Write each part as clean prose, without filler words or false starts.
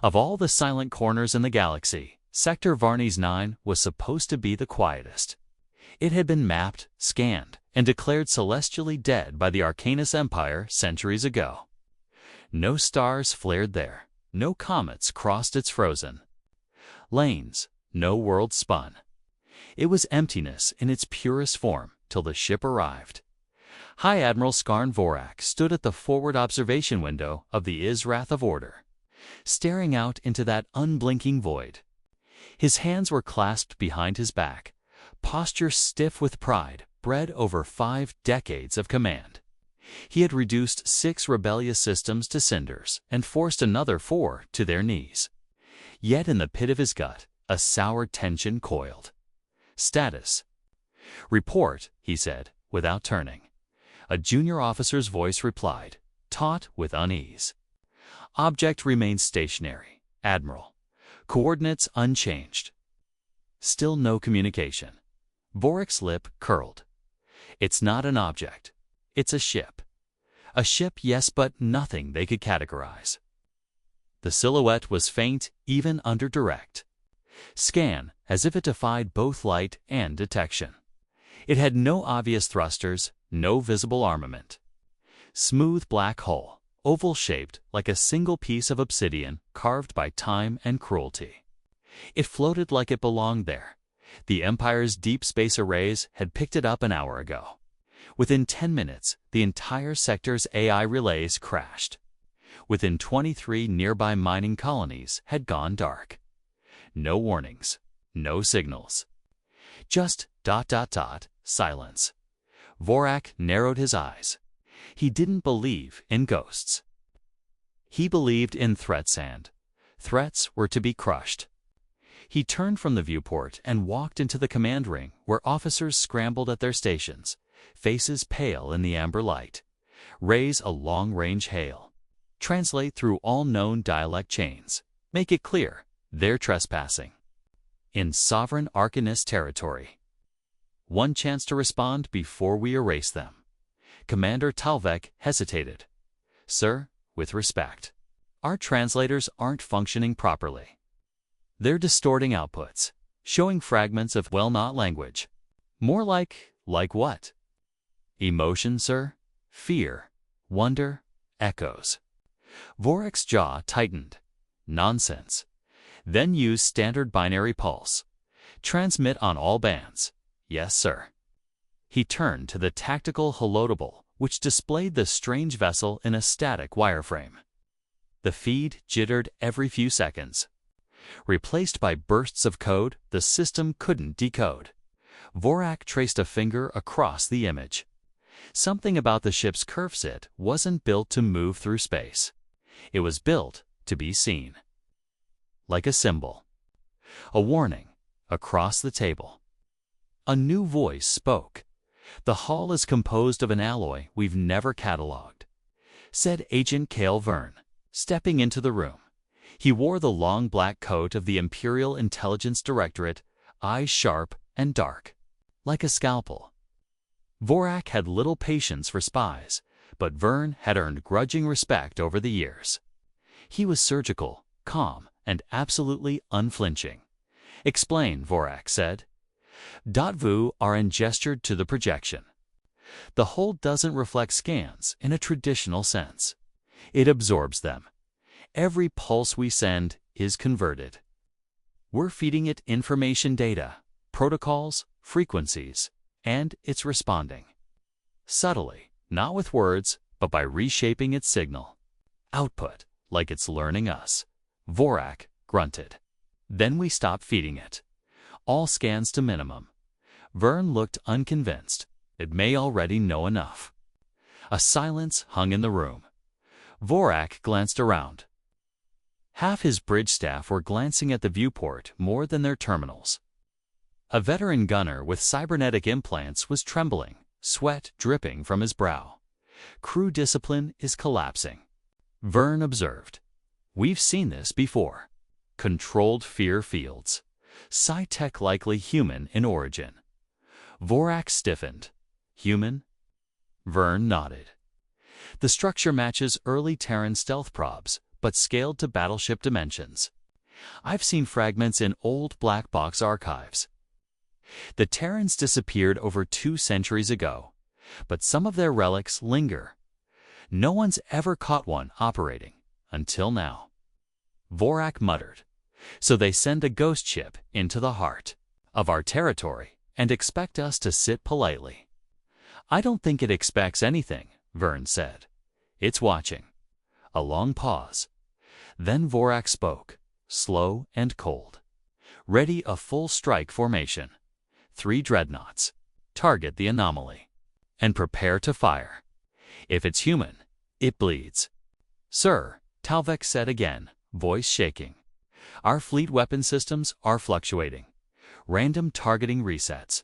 Of all the silent corners in the galaxy, Sector Varnes 9 was supposed to be the quietest. It had been mapped, scanned, and declared celestially dead by the Arcanus Empire centuries ago. No stars flared there, no comets crossed its frozen lanes, no world spun. It was emptiness in its purest form till the ship arrived. High Admiral Skarn Vorak stood at the forward observation window of the Izrath of Order, staring out into that unblinking void. His hands were clasped behind his back, posture stiff with pride bred over 5 decades of command. He had reduced 6 rebellious systems to cinders and forced another 4 to their knees. Yet in the pit of his gut, a sour tension coiled. Status. Report, he said, without turning. A junior officer's voice replied, taut with unease. Object remains stationary, Admiral. Coordinates unchanged. Still no communication. Vorak's lip curled. It's not an object. It's a ship. A ship, yes, but nothing they could categorize. The silhouette was faint, even under direct scan, as if it defied both light and detection. It had no obvious thrusters, no visible armament. Smooth black hull, oval-shaped like a single piece of obsidian carved by time and cruelty. It floated like it belonged there. The Empire's deep space arrays had picked it up an hour ago. Within 10 minutes, the entire sector's AI relays crashed. Within 23 nearby mining colonies had gone dark. No warnings, no signals. Just ... silence. Vorak narrowed his eyes. He didn't believe in ghosts. He believed in threats, and threats were to be crushed. He turned from the viewport and walked into the command ring where officers scrambled at their stations, faces pale in the amber light. Raise a long-range hail. Translate through all known dialect chains. Make it clear, they're trespassing in sovereign Arcanist territory. One chance to respond before we erase them. Commander Talvek hesitated. Sir, with respect, our translators aren't functioning properly. They're distorting outputs, showing fragments of well-not language. More like what? Emotion, sir? Fear, wonder, echoes. Vorak's jaw tightened. Nonsense. Then use standard binary pulse. Transmit on all bands. Yes, sir. He turned to the tactical holodable, which displayed the strange vessel in a static wireframe. The feed jittered every few seconds. Replaced by bursts of code the system couldn't decode. Vorak traced a finger across the image. Something about the ship's curveset wasn't built to move through space. It was built to be seen. Like a symbol. A warning across the table. A new voice spoke. The hull is composed of an alloy we've never cataloged, said Agent Cale Verne, stepping into the room. He wore the long black coat of the Imperial Intelligence Directorate, eyes sharp and dark, like a scalpel. Vorak had little patience for spies, but Verne had earned grudging respect over the years. He was surgical, calm, and absolutely unflinching. Explain, Vorak said. Vu are gestured to the projection. The hull doesn't reflect scans in a traditional sense. It absorbs them. Every pulse we send is converted. We're feeding it information data, protocols, frequencies, and it's responding. Subtly, not with words, but by reshaping its signal. Output, like it's learning us. Vorak grunted. Then we stop feeding it. All scans to minimum. Verne looked unconvinced. It may already know enough. A silence hung in the room. Vorak glanced around. Half his bridge staff were glancing at the viewport more than their terminals. A veteran gunner with cybernetic implants was trembling, sweat dripping from his brow. Crew discipline is collapsing. Verne observed. We've seen this before. Controlled fear fields. Sci-tech likely human in origin. Vorak stiffened. Human? Verne nodded. The structure matches early Terran stealth probes, but scaled to battleship dimensions. I've seen fragments in old black box archives. The Terrans disappeared over 2 centuries ago, but some of their relics linger. No one's ever caught one operating, until now. Vorak muttered. So they send a ghost ship into the heart of our territory and expect us to sit politely. I don't think it expects anything, Vern said. It's watching. A long pause. Then Vorak spoke, slow and cold. Ready a full strike formation. 3 dreadnoughts. Target the anomaly. And prepare to fire. If it's human, it bleeds. Sir, Talvek said again, voice shaking. Our fleet weapon systems are fluctuating. Random targeting resets.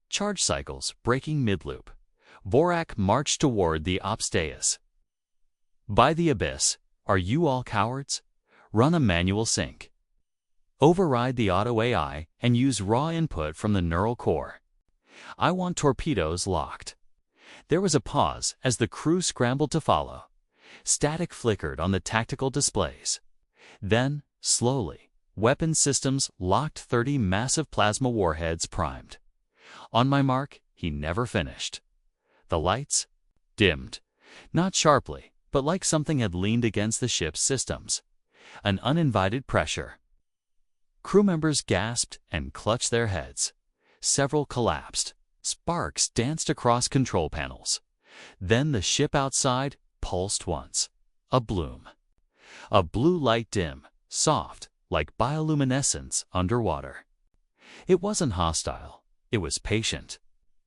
Charge cycles breaking mid-loop. Vorak marched toward the ops dais. By the abyss, are you all cowards? Run a manual sync. Override the auto AI and use raw input from the neural core. I want torpedoes locked. There was a pause as the crew scrambled to follow. Static flickered on the tactical displays. Then, slowly, weapon systems locked. 30 massive plasma warheads primed. On my mark, he never finished. The lights dimmed, not sharply, but like something had leaned against the ship's systems. An uninvited pressure. Crew members gasped and clutched their heads. Several collapsed. Sparks danced across control panels. Then the ship outside pulsed once. A bloom. A blue light dim, soft, like bioluminescence underwater. It wasn't hostile. It was patient.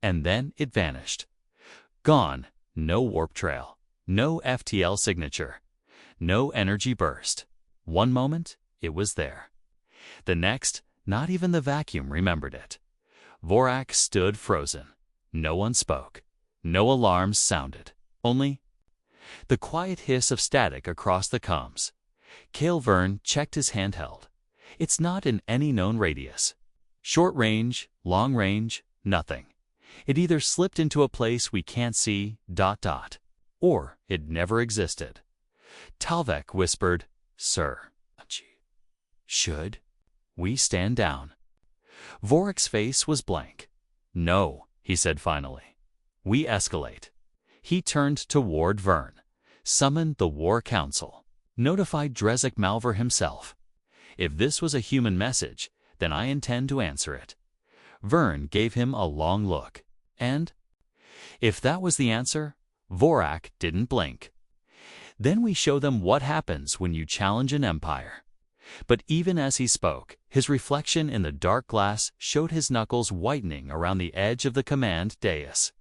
And then it vanished. Gone. No warp trail. No FTL signature. No energy burst. One moment, it was there. The next, not even the vacuum remembered it. Vorak stood frozen. No one spoke. No alarms sounded. Only the quiet hiss of static across the comms. Cale Vern checked his handheld. It's not in any known radius. Short range, long range, nothing. It either slipped into a place we can't see, ... or it never existed. Talvek whispered, Sir, should we stand down? Vorak's face was blank. No, he said finally. We escalate. He turned toward Vern. Summoned the War Council. Notified Drezek Malver himself. If this was a human message, then I intend to answer it. Vern gave him a long look. And? If that was the answer, Vorak didn't blink. Then we show them what happens when you challenge an empire. But even as he spoke, his reflection in the dark glass showed his knuckles whitening around the edge of the command dais.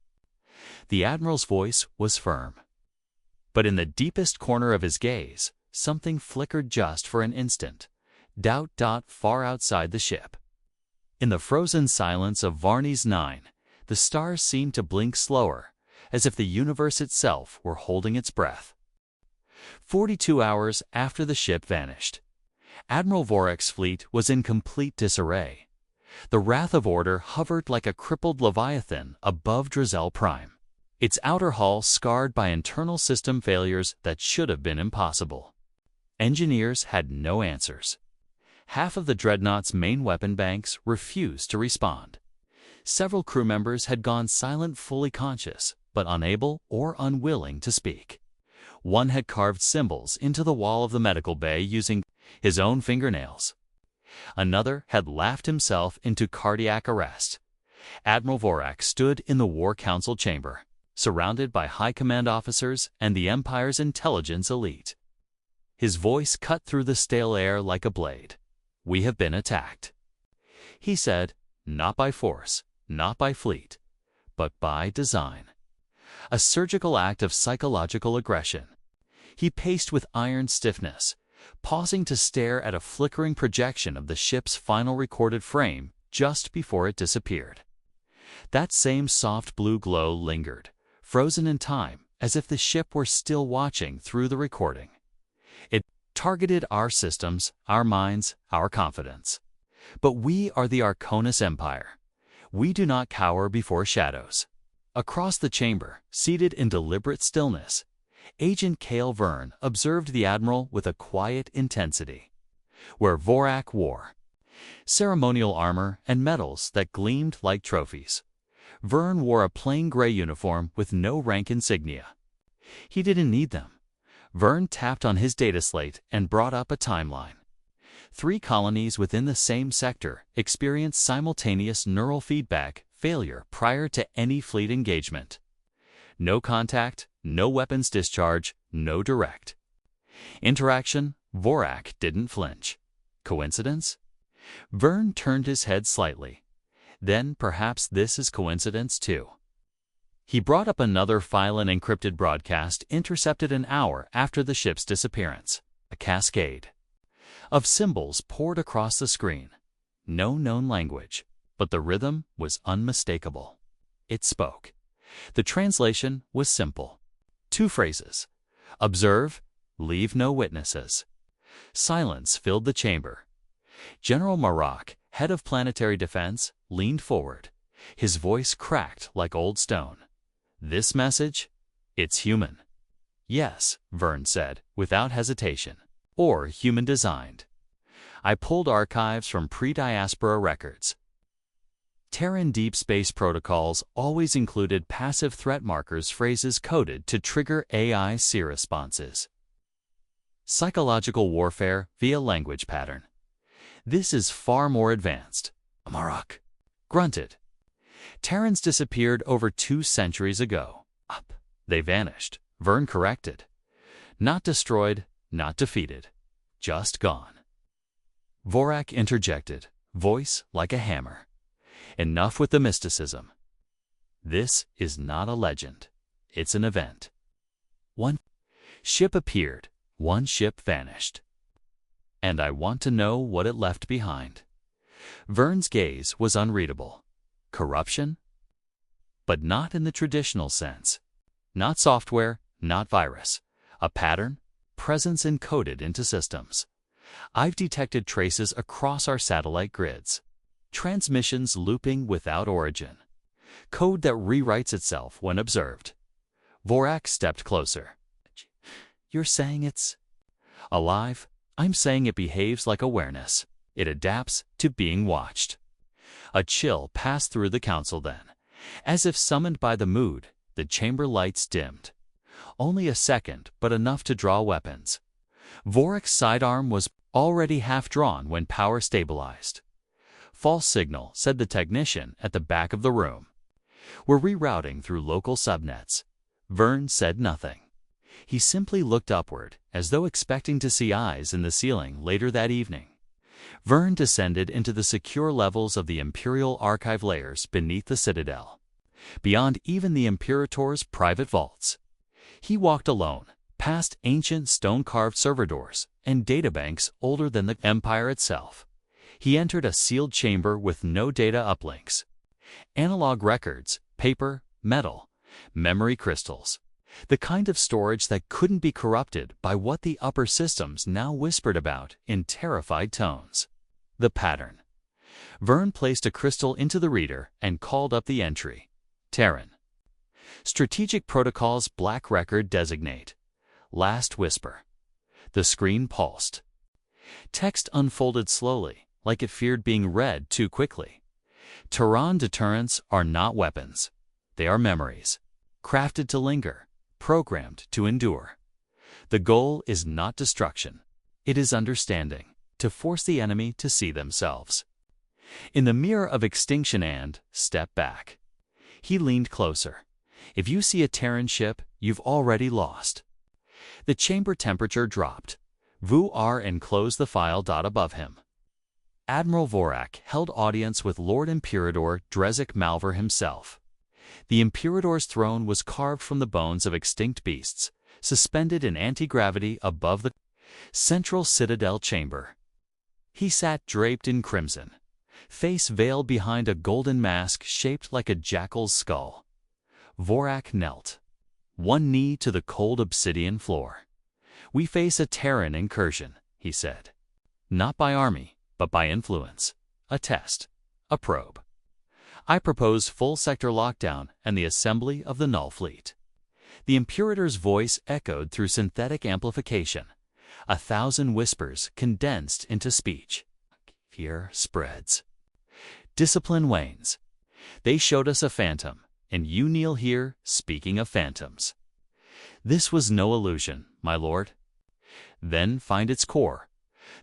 The Admiral's voice was firm. But in the deepest corner of his gaze, something flickered just for an instant. Doubt. Far outside the ship. In the frozen silence of Varnes 9, the stars seemed to blink slower, as if the universe itself were holding its breath. 42 hours after the ship vanished, Admiral Vorak's fleet was in complete disarray. The Wrath of Order hovered like a crippled leviathan above Drizel Prime, its outer hull scarred by internal system failures that should have been impossible. Engineers had no answers. Half of the Dreadnought's main weapon banks refused to respond. Several crew members had gone silent, fully conscious, but unable or unwilling to speak. One had carved symbols into the wall of the medical bay using his own fingernails. Another had laughed himself into cardiac arrest. Admiral Vorak stood in the War Council chamber, surrounded by high command officers and the Empire's intelligence elite. His voice cut through the stale air like a blade. We have been attacked. He said, not by force, not by fleet, but by design. A surgical act of psychological aggression. He paced with iron stiffness, pausing to stare at a flickering projection of the ship's final recorded frame just before it disappeared. That same soft blue glow lingered, frozen in time, as if the ship were still watching through the recording. It targeted our systems, our minds, our confidence. But we are the Arconis Empire. We do not cower before shadows. Across the chamber, seated in deliberate stillness, Agent Cale Verne observed the Admiral with a quiet intensity. Where Vorak wore ceremonial armor and medals that gleamed like trophies, Verne wore a plain gray uniform with no rank insignia. He didn't need them. Verne tapped on his data slate and brought up a timeline. 3 colonies within the same sector experienced simultaneous neural feedback failure prior to any fleet engagement. No contact, no weapons discharge, no direct interaction. Vorak didn't flinch. Coincidence? Verne turned his head slightly. Then perhaps this is coincidence too. He brought up another file, an encrypted broadcast intercepted an hour after the ship's disappearance. A cascade of symbols poured across the screen. No known language, but the rhythm was unmistakable. It spoke. The translation was simple. 2 phrases. Observe, leave no witnesses. Silence filled the chamber. General Marak, head of planetary defense, leaned forward. His voice cracked like old stone. This message? It's human. Yes, Verne said, without hesitation. Or human-designed. I pulled archives from pre-diaspora records. Terran deep space protocols always included passive threat markers, phrases coded to trigger AI SIR responses. Psychological warfare via language pattern. This is far more advanced. Marak grunted. Terrans disappeared over 2 centuries ago. Up. They vanished, Verne corrected. Not destroyed, not defeated. Just gone. Vorak interjected, voice like a hammer. Enough with the mysticism. This is not a legend. It's an event. 1 ship appeared, 1 ship vanished. And I want to know what it left behind. Verne's gaze was unreadable. Corruption? But not in the traditional sense. Not software, not virus. A pattern, presence encoded into systems. I've detected traces across our satellite grids. Transmissions looping without origin. Code that rewrites itself when observed. Vorak stepped closer. You're saying it's alive? I'm saying it behaves like awareness. It adapts to being watched. A chill passed through the council then. As if summoned by the mood, the chamber lights dimmed. Only a second, but enough to draw weapons. Vorak's sidearm was already half drawn when power stabilized. False signal, said the technician at the back of the room. We're rerouting through local subnets. Verne said nothing. He simply looked upward, as though expecting to see eyes in the ceiling later that evening. Verne descended into the secure levels of the Imperial archive layers beneath the Citadel, beyond even the Imperator's private vaults. He walked alone, past ancient stone-carved server doors and databanks older than the Empire itself. He entered a sealed chamber with no data uplinks. Analog records, paper, metal, memory crystals. The kind of storage that couldn't be corrupted by what the upper systems now whispered about in terrified tones. The pattern. Verne placed a crystal into the reader and called up the entry. Terran. Strategic Protocols Black Record Designate. Last whisper. The screen pulsed. Text unfolded slowly, like it feared being read too quickly. Terran deterrents are not weapons. They are memories. Crafted to linger. Programmed to endure. The goal is not destruction. It is understanding, to force the enemy to see themselves. In the mirror of extinction and step back. He leaned closer. If you see a Terran ship, you've already lost. The chamber temperature dropped. Vu-R enclosed the file dot above him. Admiral Vorak held audience with Lord Imperator Drezek Malver himself. The Imperator's throne was carved from the bones of extinct beasts, suspended in anti-gravity above the central citadel chamber. He sat draped in crimson, face veiled behind a golden mask shaped like a jackal's skull. Vorak knelt, 1 knee to the cold obsidian floor. We face a Terran incursion, he said. Not by army, but by influence. A test. A probe. I propose full sector lockdown and the assembly of the Null Fleet. The Imperator's voice echoed through synthetic amplification. 1,000 whispers condensed into speech. Fear spreads. Discipline wanes. They showed us a phantom, and you kneel here speaking of phantoms. This was no illusion, my lord. Then find its core,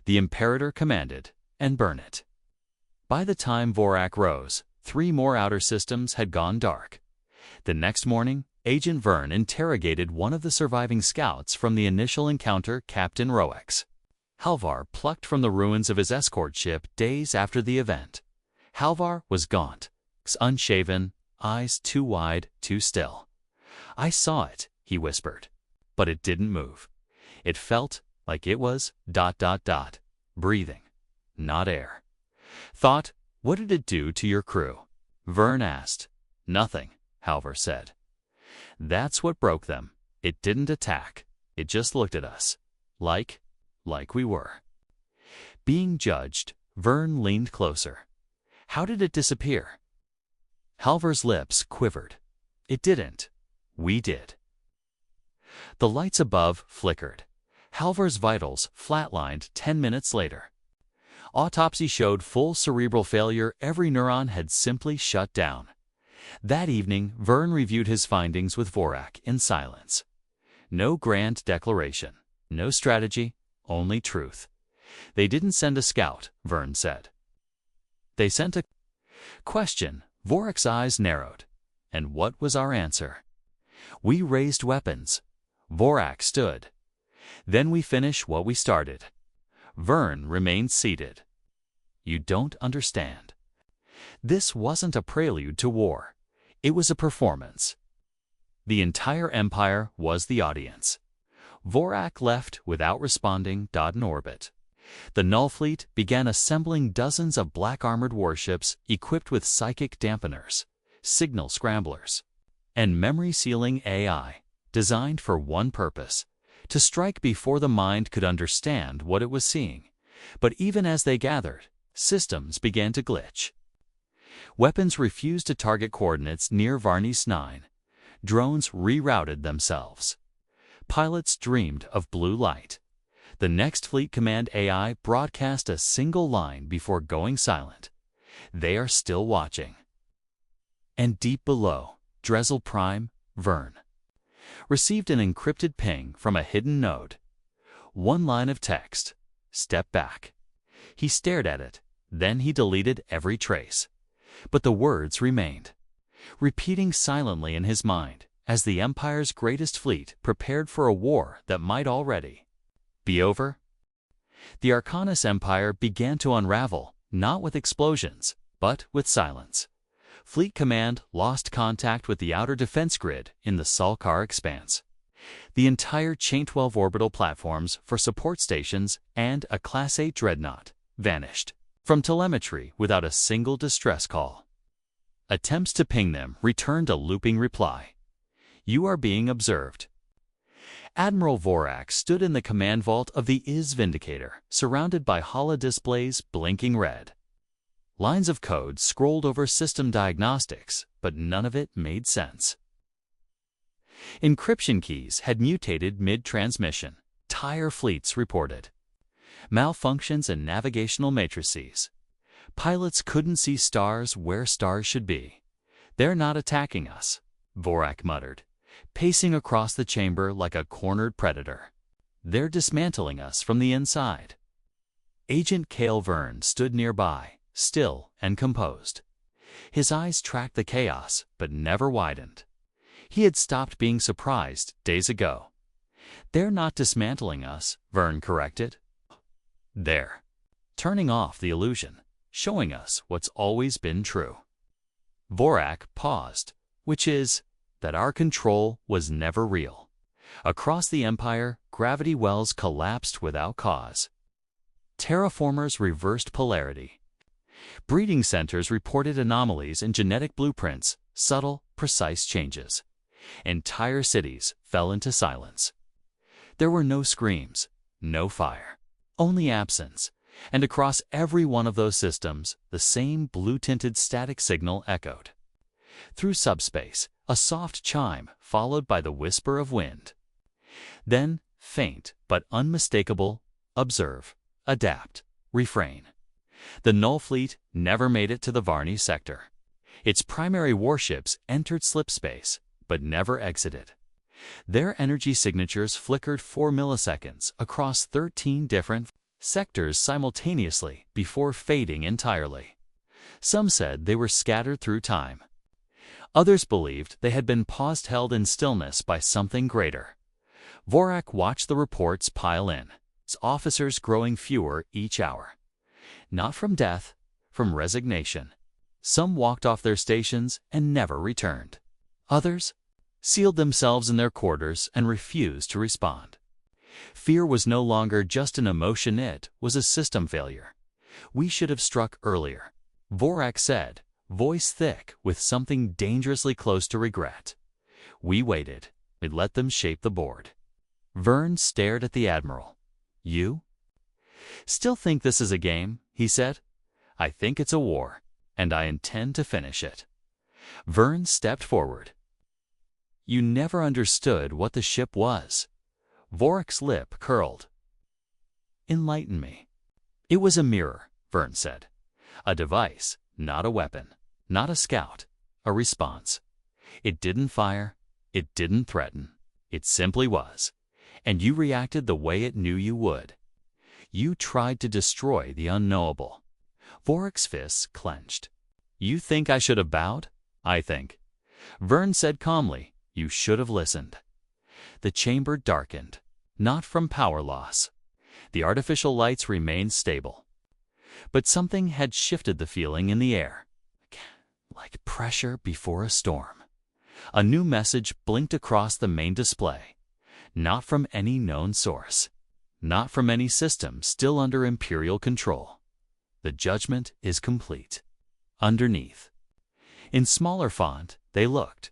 the Imperator commanded, and burn it. By the time Vorak rose, 3 more outer systems had gone dark. The next morning, Agent Vern interrogated one of the surviving scouts from the initial encounter, Captain Roex. Halvar plucked from the ruins of his escort ship days after the event. Halvar was gaunt, unshaven, eyes too wide, too still. I saw it, he whispered, but it didn't move. It felt like it was ... breathing, not air. Thought, what did it do to your crew? Vern asked. Nothing, Halvar said. That's what broke them. It didn't attack. It just looked at us. Like we were. Being judged, Vern leaned closer. How did it disappear? Halvar's lips quivered. It didn't. We did. The lights above flickered. Halvar's vitals flatlined 10 minutes later. Autopsy showed full cerebral failure. Every neuron had simply shut down. That evening, Vern reviewed his findings with Vorak in silence. No grand declaration, no strategy, only truth. They didn't send a scout, Vern said. They sent a question. Vorak's eyes narrowed. And what was our answer? We raised weapons. Vorak stood. Then we finish what we started. Vern remained seated. You don't understand. This wasn't a prelude to war. It was a performance. The entire Empire was the audience. Vorak left without responding. In orbit. The Null Fleet began assembling dozens of black-armored warships equipped with psychic dampeners, signal scramblers, and memory-sealing AI, designed for one purpose: to strike before the mind could understand what it was seeing. But even as they gathered, systems began to glitch. Weapons refused to target coordinates near Varnish 9. Drones rerouted themselves. Pilots dreamed of blue light. The next Fleet Command AI broadcast a single line before going silent. They are still watching. And deep below, Dressel Prime, Vern received an encrypted ping from a hidden node. One line of text. Step back. He stared at it, then he deleted every trace. But the words remained, repeating silently in his mind as the Empire's greatest fleet prepared for a war that might already be over. The Arcanus Empire began to unravel, not with explosions, but with silence. Fleet Command lost contact with the outer defense grid in the Salkar Expanse. The entire Chain 12 orbital platforms for support stations and a Class 8 dreadnought vanished from telemetry without a single distress call. Attempts to ping them returned a looping reply. You are being observed. Admiral Vorak stood in the command vault of the IS Vindicator, surrounded by holodisplays blinking red. Lines of code scrolled over system diagnostics, but none of it made sense. Encryption keys had mutated mid-transmission, entire fleets reported. Malfunctions in navigational matrices. Pilots couldn't see stars where stars should be. They're not attacking us, Vorak muttered, pacing across the chamber like a cornered predator. They're dismantling us from the inside. Agent Cale Vern stood nearby, still and composed. His eyes tracked the chaos, but never widened. He had stopped being surprised days ago. They're not dismantling us, Vern corrected. They're turning off the illusion, showing us what's always been true. Vorak paused, which is that our control was never real. Across the Empire, gravity wells collapsed without cause. Terraformers reversed polarity. Breeding centers reported anomalies in genetic blueprints, subtle, precise changes. Entire cities fell into silence. There were no screams, no fire, only absence, and across every one of those systems, the same blue-tinted static signal echoed. Through subspace, A soft chime followed by the whisper of wind. Then, faint but unmistakable, observe, adapt, refrain. The Null Fleet never made it to the Varney sector. Its primary warships entered slipspace, but never exited. Their energy signatures flickered 4 milliseconds across 13 different sectors simultaneously before fading entirely. Some said they were scattered through time. Others believed they had been paused, held in stillness by something greater. Vorak watched the reports pile in, its officers growing fewer each hour. Not from death, from resignation. Some walked off their stations and never returned. Others sealed themselves in their quarters and refused to respond. Fear was no longer just an emotion, it was a system failure. "We should have struck earlier," Vorak said, voice thick with something dangerously close to regret. "We waited. We let them shape the board." Vern stared at the Admiral. "You still think this is a game?" he said. "I think it's a war, and I intend to finish it." Vern stepped forward. "You never understood what the ship was." Vorak's lip curled. "Enlighten me." "It was a mirror," Vern said. "A device, not a weapon, not a scout, a response. It didn't fire, it didn't threaten, it simply was. And you reacted the way it knew you would. You tried to destroy the unknowable." Vorak's fists clenched. "You think I should have bowed?" "I think," Vern said calmly, "you should have listened." The chamber darkened, not from power loss. The artificial lights remained stable. But something had shifted the feeling in the air, like pressure before a storm. A new message blinked across the main display. Not from any known source. Not from any system still under Imperial control. "The judgment is complete." Underneath, in smaller font, they looked.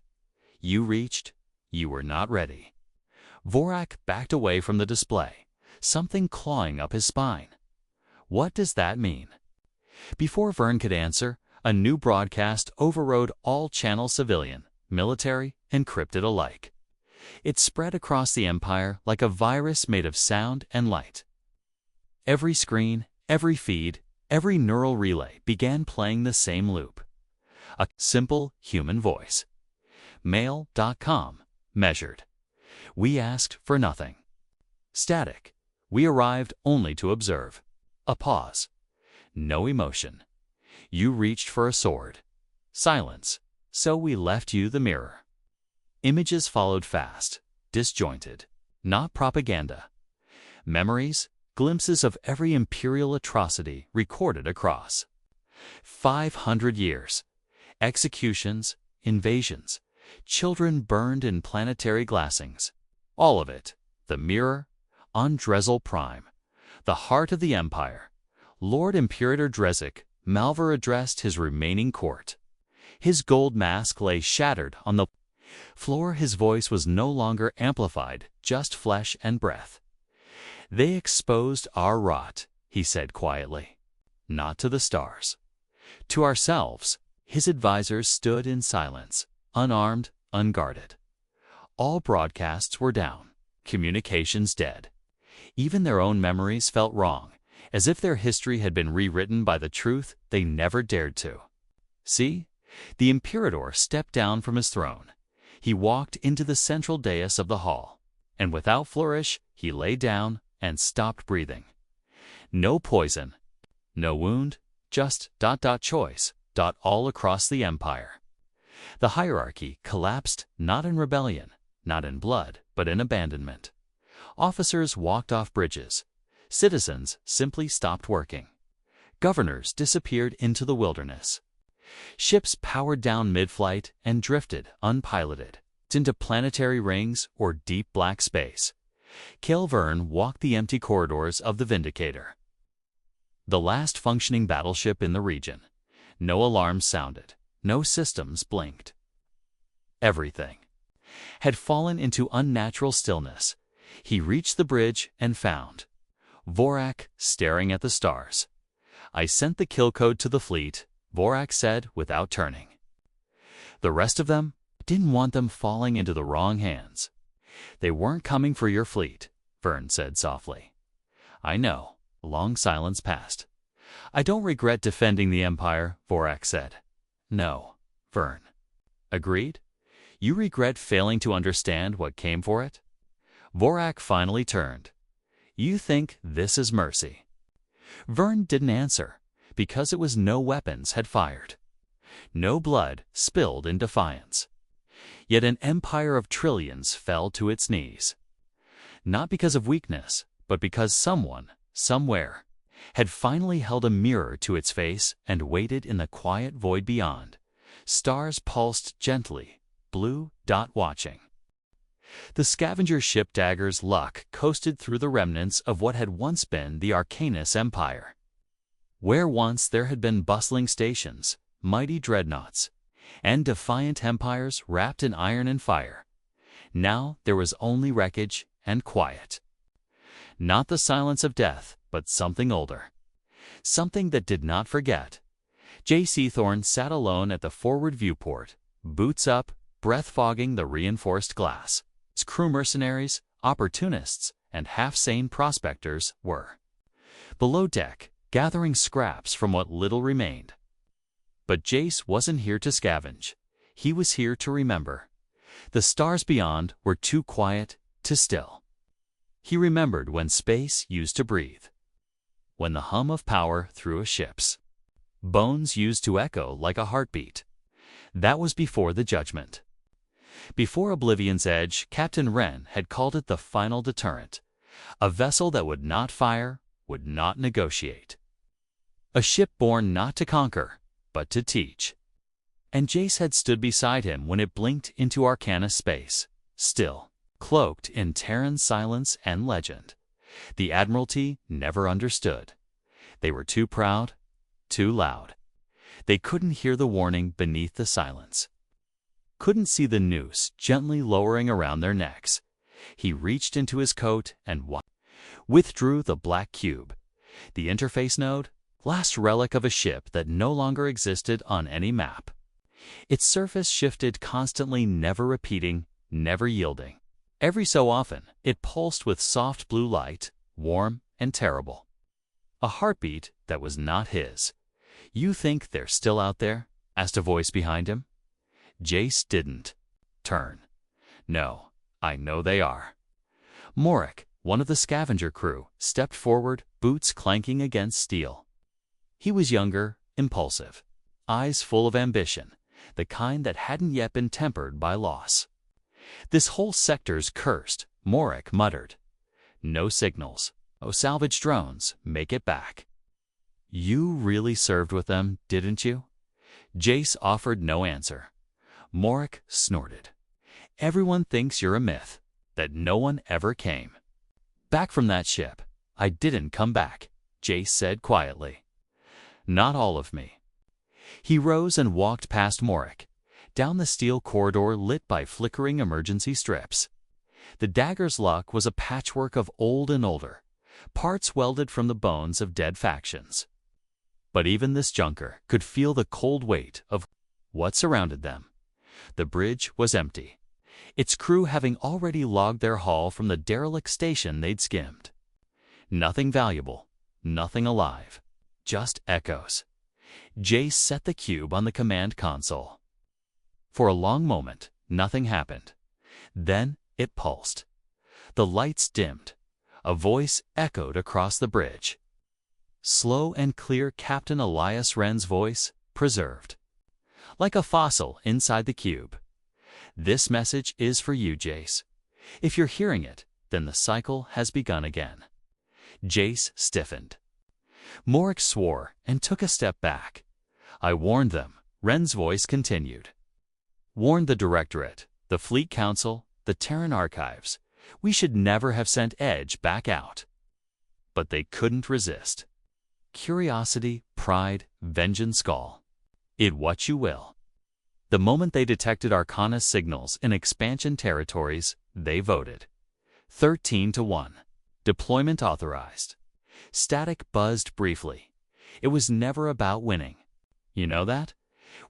"You reached. You were not ready." Vorak backed away from the display, something clawing up his spine. "What does that mean?" Before Vern could answer, a new broadcast overrode all channels, civilian, military, encrypted alike. It spread across the Empire like a virus made of sound and light. Every screen, every feed, every neural relay began playing the same loop. A simple human voice. Mail.com, measured. "We asked for nothing." Static. "We arrived only to observe." A pause. No emotion. "You reached for a sword." Silence. "So we left you the mirror." Images followed fast, disjointed, not propaganda. Memories, glimpses of every Imperial atrocity recorded across 500 years. Executions, invasions, children burned in planetary glassings. All of it. The mirror, on Drezil Prime, the heart of the Empire. Lord Imperator Drezik, Malvar addressed his remaining court. His gold mask lay shattered on the floor. His voice was no longer amplified, just flesh and breath. "They exposed our rot," he said quietly. "Not to the stars. To ourselves." His advisors stood in silence, unarmed, unguarded. All broadcasts were down, communications dead. Even their own memories felt wrong, as if their history had been rewritten by the truth they never dared to. "See?" The Imperator stepped down from his throne. He walked into the central dais of the hall, and without flourish, he lay down and stopped breathing. No poison, no wound, just ... choice ... all across the Empire. The hierarchy collapsed, not in rebellion, not in blood, but in abandonment. Officers walked off bridges. Citizens simply stopped working. Governors disappeared into the wilderness. Ships powered down mid-flight and drifted, unpiloted, into planetary rings or deep black space. Kael Vern walked the empty corridors of the Vindicator. The last functioning battleship in the region. No alarms sounded. No systems blinked. Everything had fallen into unnatural stillness. He reached the bridge and found Vorak staring at the stars. "I sent the kill code to the fleet," Vorak said without turning. "The rest of them?" Didn't want them falling into the wrong hands. They weren't coming for your fleet, Vern said softly. I know. A long silence passed. I don't regret defending the Empire, Vorak said. No, Vern. Agreed? You regret failing to understand what came for it? Vorak finally turned. You think this is mercy? Vern didn't answer, because it was no weapons had fired. No blood spilled in defiance. Yet an empire of trillions fell to its knees. Not because of weakness, but because someone, somewhere, had finally held a mirror to its face and waited in the quiet void beyond. Stars pulsed gently, blue dot watching. The scavenger ship Dagger's luck coasted through the remnants of what had once been the Arcanus Empire. Where once there had been bustling stations, mighty dreadnoughts, and defiant empires wrapped in iron and fire, now there was only wreckage and quiet. Not the silence of death, but something older. Something that did not forget. J. Seathorne sat alone at the forward viewport, boots up, breath fogging the reinforced glass. His crew mercenaries, opportunists, and half-sane prospectors were below deck, gathering scraps from what little remained. But Jace wasn't here to scavenge. He was here to remember. The stars beyond were too quiet, too still. He remembered when space used to breathe. When the hum of power through a ship's bones used to echo like a heartbeat. That was before the judgment. Before Oblivion's Edge, Captain Wren had called it the final deterrent. A vessel that would not fire, would not negotiate. A ship born not to conquer, but to teach. And Jace had stood beside him when it blinked into Arcanus space, still, cloaked in Terran silence and legend. The Admiralty never understood. They were too proud, too loud. They couldn't hear the warning beneath the silence. Couldn't see the noose gently lowering around their necks. He reached into his coat and withdrew the black cube. The interface node, last relic of a ship that no longer existed on any map. Its surface shifted constantly, never repeating, never yielding. Every so often, it pulsed with soft blue light, warm and terrible. A heartbeat that was not his. You think they're still out there? Asked a voice behind him. Jace didn't turn. No, I know they are. Morik, one of the scavenger crew, stepped forward, boots clanking against steel. He was younger, impulsive, eyes full of ambition, the kind that hadn't yet been tempered by loss. This whole sector's cursed, Morik muttered. No signals. Oh, salvage drones, make it back. You really served with them, didn't you? Jace offered no answer. Morik snorted. Everyone thinks you're a myth, that no one ever came. Back from that ship. I didn't come back, Jace said quietly. Not all of me. He rose and walked past Morik, down the steel corridor lit by flickering emergency strips. The Dagger's luck was a patchwork of old and older, parts welded from the bones of dead factions. But even this junker could feel the cold weight of what surrounded them. The bridge was empty, its crew having already logged their haul from the derelict station they'd skimmed. Nothing valuable, nothing alive, just echoes. Jace set the cube on the command console. For a long moment, nothing happened. Then it pulsed. The lights dimmed. A voice echoed across the bridge. Slow and clear, Captain Elias Wren's voice, preserved. Like a fossil inside the cube. This message is for you, Jace. If you're hearing it, then the cycle has begun again. Jace stiffened. Morik swore and took a step back. I warned them, Wren's voice continued. Warned the Directorate, the Fleet Council, the Terran Archives. We should never have sent Edge back out. But they couldn't resist. Curiosity, pride, vengeance call. It what you will. The moment they detected Arcana signals in expansion territories, they voted. 13-1. Deployment authorized. Static buzzed briefly. It was never about winning. You know that?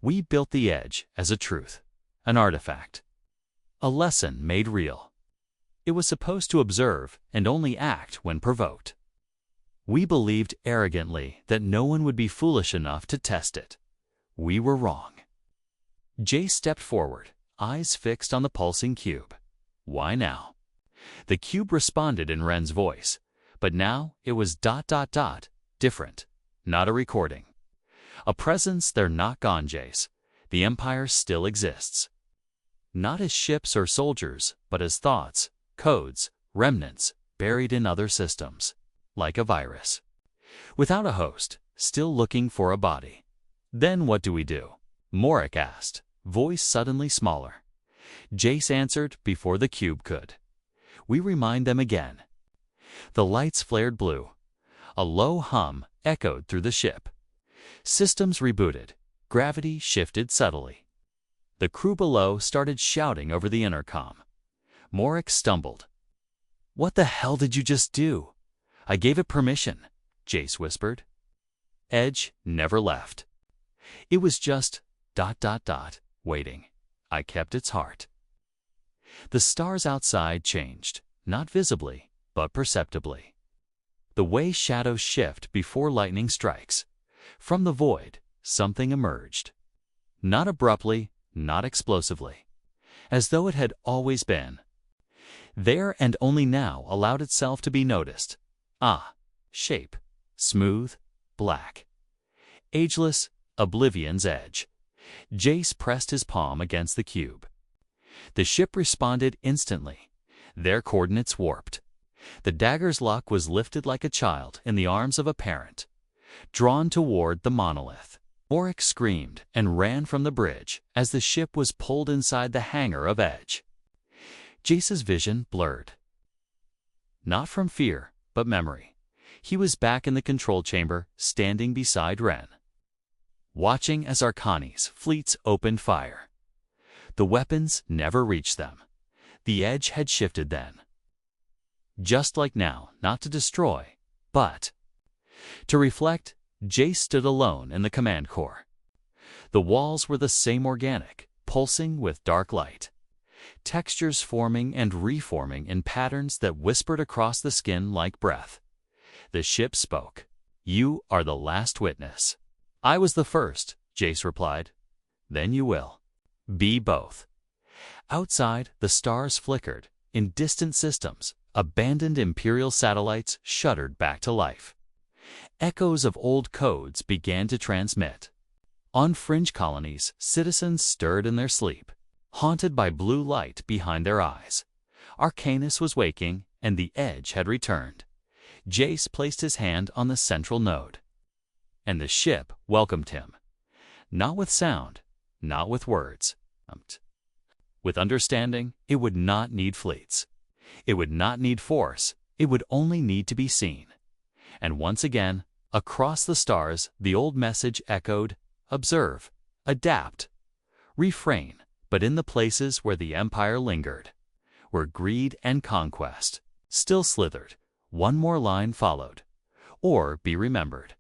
We built the Edge as a truth, an artifact. A lesson made real. It was supposed to observe and only act when provoked. We believed arrogantly that no one would be foolish enough to test it. We were wrong. Jace stepped forward, eyes fixed on the pulsing cube. Why now? The cube responded in Ren's voice, but now it was ... different, not a recording. A presence they're not gone, Jace. The Empire still exists. Not as ships or soldiers, but as thoughts, codes, remnants, buried in other systems, like a virus. Without a host, still looking for a body. Then what do we do? Morik asked, voice suddenly smaller. Jace answered before the cube could. We remind them again. The lights flared blue. A low hum echoed through the ship. Systems rebooted. Gravity shifted subtly. The crew below started shouting over the intercom. Morik stumbled. "What the hell did you just do?" "I gave it permission," Jace whispered. Edge never left. It was just ... waiting. I kept its heart. The stars outside changed, not visibly, but perceptibly. The way shadows shift before lightning strikes. From the void, something emerged. Not abruptly, not explosively. As though it had always been. There and only now allowed itself to be noticed. Shape. Smooth. Black. Ageless. Oblivion's edge. Jace pressed his palm against the cube. The ship responded instantly. Their coordinates warped. The dagger's lock was lifted like a child in the arms of a parent. Drawn toward the monolith. Morik screamed and ran from the bridge as the ship was pulled inside the hangar of Edge. Jace's vision blurred. Not from fear, but memory. He was back in the control chamber, standing beside Ren. Watching as Arcani's fleets opened fire. The weapons never reached them. The Edge had shifted then. Just like now, not to destroy, but to reflect. Jace stood alone in the command core. The walls were the same, organic, pulsing with dark light. Textures forming and reforming in patterns that whispered across the skin like breath. The ship spoke. "You are the last witness." "I was the first," Jace replied. "Then you will be both." Outside, the stars flickered. In distant systems, abandoned Imperial satellites shuddered back to life. Echoes of old codes began to transmit. On fringe colonies, citizens stirred in their sleep, haunted by blue light behind their eyes. Arcanus was waking, and the Edge had returned. Jace placed his hand on the central node. And the ship welcomed him. Not with sound, not with words. With understanding, it would not need fleets. It would not need force. It would only need to be seen. And once again, across the stars, the old message echoed: observe, adapt, refrain, but in the places where the Empire lingered, where greed and conquest still slithered, one more line followed. Or be remembered.